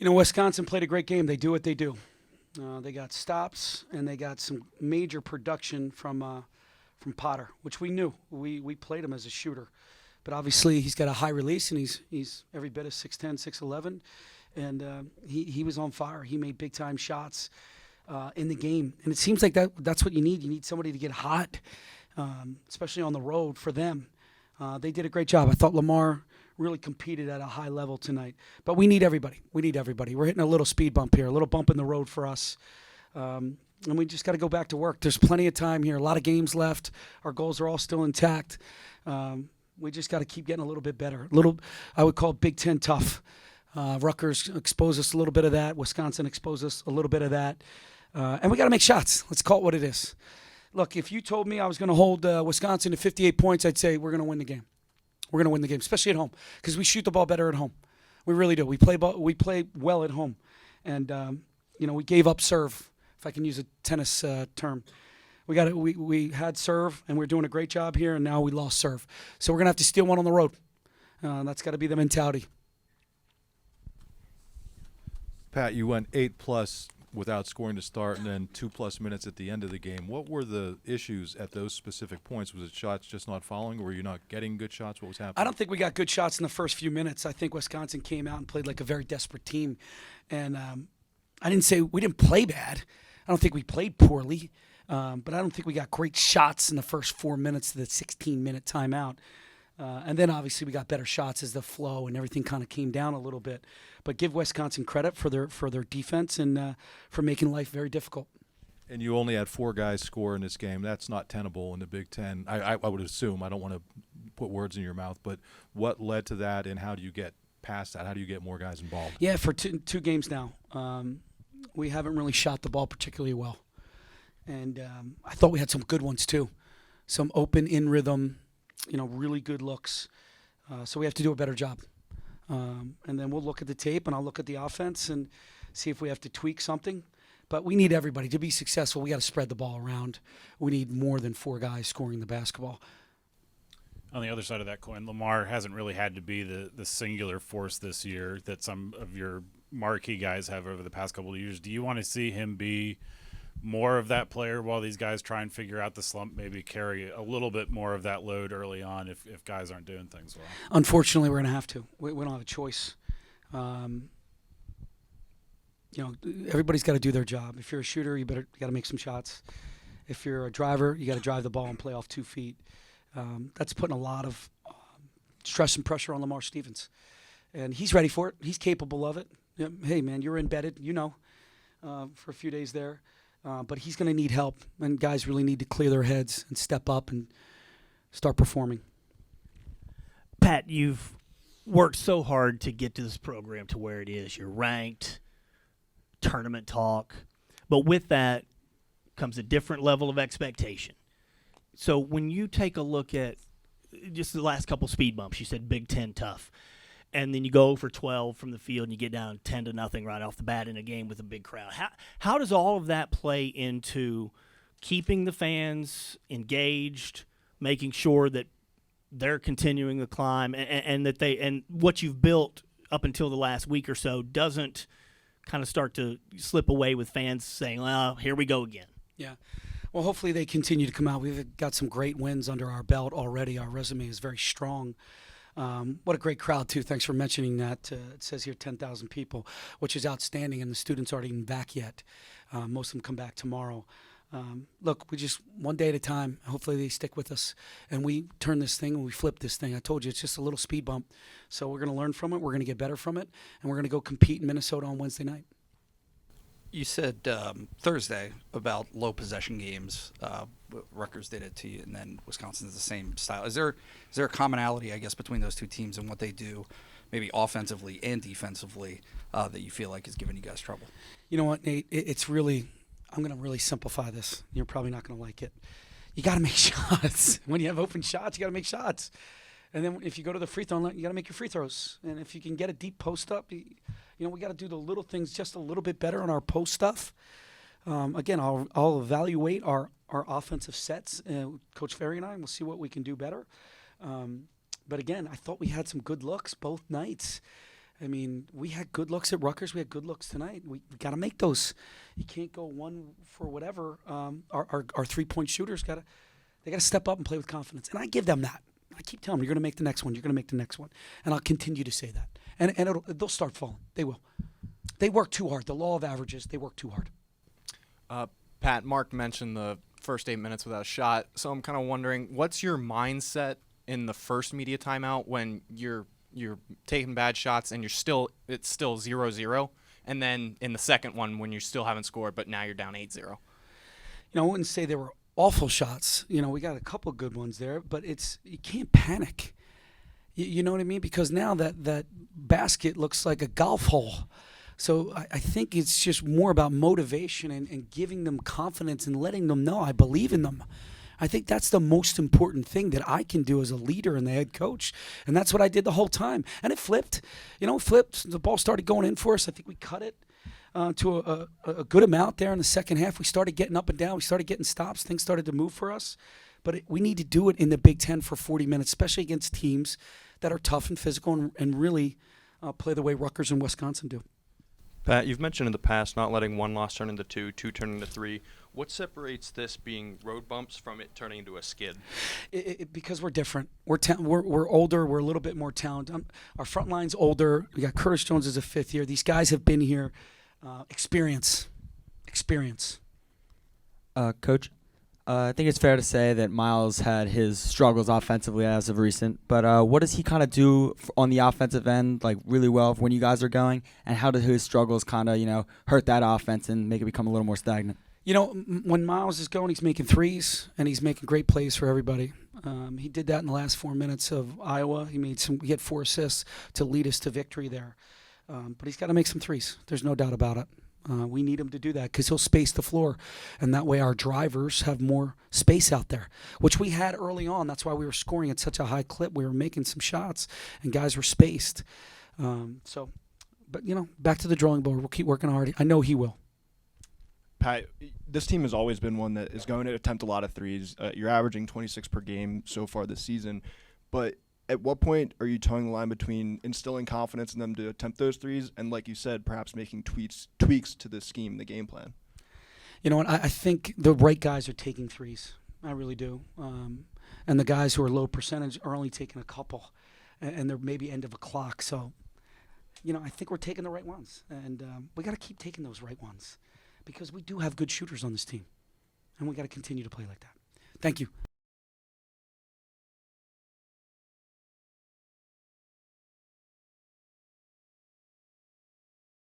Wisconsin played a great game. They do what they do. They got stops and they got some major production from Potter, which we knew. We played him as a shooter, but obviously he's got a high release and he's every bit of 6'10", 6'11", and he was on fire. He made big time shots in the game, and it seems like that's what you need. You need somebody to get hot, especially on the road for them. They did a great job. I thought Lamar really competed at a high level tonight. But we need everybody. We're hitting a little speed bump here, a little bump in the road for us. And we just got to go back to work. There's plenty of time here, a lot of games left. Our goals are all still intact. We just got to keep getting a little bit better. I would call it Big Ten tough. Rutgers exposed us a little bit of that. Wisconsin exposed us a little bit of that. And we got to make shots. Let's call it what it is. Look, if you told me I was going to hold Wisconsin to 58 points, I'd say we're going to win the game. We're going to win the game, especially at home, because we shoot the ball better at home. We really do. We play well at home, and we gave up serve. If I can use a tennis term, we had serve, and we're doing a great job here, and now we lost serve. So we're going to have to steal one on the road. That's got to be the mentality. Pat, you went 8+ without scoring to start and then 2+ minutes at the end of the game. What were the issues at those specific points? Was it shots just not falling, or were you not getting good shots? What was happening? I don't think we got good shots in the first few minutes. I think Wisconsin came out and played like a very desperate team. And I didn't say we didn't play bad. I don't think we played poorly. But I don't think we got great shots in the first 4 minutes of the 16-minute timeout. And then obviously we got better shots as the flow and everything kind of came down a little bit. But give Wisconsin credit for their defense and for making life very difficult. And you only had 4 guys score in this game. That's not tenable in the Big Ten. I would assume. I don't want to put words in your mouth, but what led to that, and how do you get past that? How do you get more guys involved? Yeah, for two games now, we haven't really shot the ball particularly well. And I thought we had some good ones too. Some open, in rhythm, really good looks. So we have to do a better job. And then we'll look at the tape, and I'll look at the offense and see if we have to tweak something. But we need everybody. To be successful, we got to spread the ball around. We need more than 4 guys scoring the basketball. On the other side of that coin, Lamar hasn't really had to be the singular force this year that some of your marquee guys have over the past couple of years. Do you want to see him be more of that player while these guys try and figure out the slump, maybe carry a little bit more of that load early on if guys aren't doing things well? Unfortunately, we're going to have to. We don't have a choice. Everybody's got to do their job. If you're a shooter, you got to make some shots. If you're a driver, you got to drive the ball and play off 2 feet. That's putting a lot of stress and pressure on Lamar Stevens. And he's ready for it. He's capable of it. Hey, man, you're embedded, for a few days there. But he's going to need help, and guys really need to clear their heads and step up and start performing. Pat, you've worked so hard to get to this program to where it is. You're ranked, tournament talk. But with that comes a different level of expectation. So when you take a look at just the last couple speed bumps, you said Big Ten tough. And then you go for 12 from the field and you get down 10-0 right off the bat in a game with a big crowd. How does all of that play into keeping the fans engaged, making sure that they're continuing the climb, and that and what you've built up until the last week or so doesn't kind of start to slip away with fans saying, well, here we go again? Yeah. Well, hopefully they continue to come out. We've got some great wins under our belt already. Our resume is very strong. What a great crowd, too. Thanks for mentioning that. It says here 10,000 people, which is outstanding, and the students aren't even back yet. Most of them come back tomorrow. Look, we just one day at a time. Hopefully they stick with us, and we turn this thing and we flip this thing. I told you it's just a little speed bump. So we're going to learn from it. We're going to get better from it, and we're going to go compete in Minnesota on Wednesday night. You said Thursday about low possession games. Rutgers did it to you, and then Wisconsin's the same style. Is there a commonality, I guess, between those two teams and what they do, maybe offensively and defensively, that you feel like is giving you guys trouble? You know what, Nate? It's really – I'm going to really simplify this. You're probably not going to like it. You got to make shots. When you have open shots, you got to make shots. And then if you go to the free throw line, you got to make your free throws. And if you can get a deep post up, we got to do the little things just a little bit better on our post stuff. Again, I'll evaluate our offensive sets, Coach Ferry and I, and we'll see what we can do better. But again, I thought we had some good looks both nights. I mean, we had good looks at Rutgers. We had good looks tonight. We got to make those. You can't go one for whatever. Our 3-point shooters they got to step up and play with confidence. And I give them that. I keep telling them, you're going to make the next one. You're going to make the next one. And I'll continue to say that. And they'll start falling. They will. They work too hard. The law of averages, they work too hard. Pat, Mark mentioned the first 8 minutes without a shot. So I'm kind of wondering, what's your mindset in the first media timeout when you're taking bad shots and it's still 0-0, and then in the second one when you still haven't scored but now you're down 8-0? I wouldn't say they were awful shots. We got a couple good ones there, but you can't panic. You know what I mean? Because now that basket looks like a golf hole. So I think it's just more about motivation and giving them confidence and letting them know I believe in them. I think that's the most important thing that I can do as a leader and the head coach. And that's what I did the whole time. And it flipped. Flipped. The ball started going in for us. I think we cut it to a good amount there in the second half. We started getting up and down. We started getting stops. Things started to move for us. But we need to do it in the Big Ten for 40 minutes, especially against teams that are tough and physical and really play the way Rutgers and Wisconsin do. Pat, you've mentioned in the past not letting one loss turn into two turn into three. What separates this being road bumps from it turning into a skid? Because we're different. We're older. We're a little bit more talented. Our front line's older. We got Curtis Jones as a fifth year. These guys have been here. Experience. Coach, I think it's fair to say that Miles had his struggles offensively as of recent, but what does he kind of do on the offensive end, like really well when you guys are going, and how do his struggles kind of, hurt that offense and make it become a little more stagnant? When Miles is going, he's making threes, and he's making great plays for everybody. He did that in the last 4 minutes of Iowa. He had 4 assists to lead us to victory there. But he's got to make some threes. There's no doubt about it. We need him to do that because he'll space the floor, and that way our drivers have more space out there, which we had early on. That's why we were scoring at such a high clip. We were making some shots, and guys were spaced. But back to the drawing board. We'll keep working hard. I know he will. Pat, this team has always been one that is going to attempt a lot of threes. You're averaging 26 per game so far this season. But at what point are you towing the line between instilling confidence in them to attempt those threes and, like you said, perhaps making tweaks to the scheme, the game plan? You know what? I think the right guys are taking threes. I really do. And the guys who are low percentage are only taking a couple, and they're maybe end of a clock. So, I think we're taking the right ones. And we got to keep taking those right ones because we do have good shooters on this team, and we got to continue to play like that. Thank you.